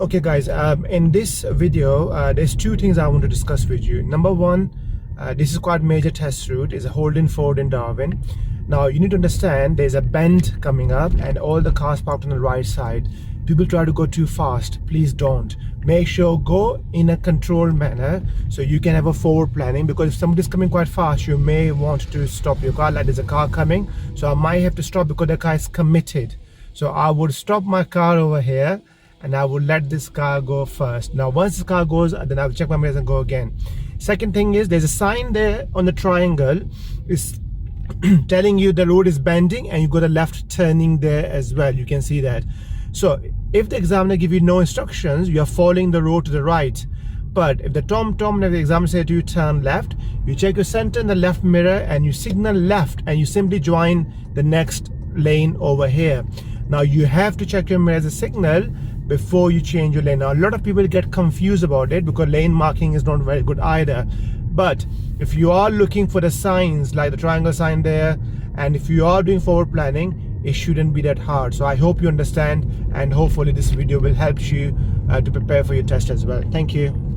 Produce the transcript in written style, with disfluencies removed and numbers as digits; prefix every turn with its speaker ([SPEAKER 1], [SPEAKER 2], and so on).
[SPEAKER 1] Okay guys, in this video there's two things I want to discuss with you. Number one, this is quite major test route, is a Holden Fold in Darwen. Now you need to understand there's a bend coming up and all the cars parked on the right side. People try to go too fast. Please don't. Make sure go in a controlled manner so you can have a forward planning, because if somebody's coming quite fast you may want to stop your car. Like there's a car coming, so I might have to stop because the car is committed. So I would stop my car over here and I would let this car go first. Now once this car goes, then I will check my mirrors and go again. Second thing is there's a sign there on the triangle. It's telling you the road is bending and you got a left turning there as well. You can see that. So if the examiner give you no instructions, you are following the road to the right. But if the Tom and the examiner say to you turn left, you check your center in the left mirror and you signal left and you simply join the next lane over here. Now you have to check your mirror as a signal before you change your lane. Now a lot of people get confused about it because lane marking is not very good either. But if you are looking for the signs like the triangle sign there, and if you are doing forward planning, it shouldn't be that hard. So I hope you understand, and hopefully this video will help you to prepare for your test as well. Thank you.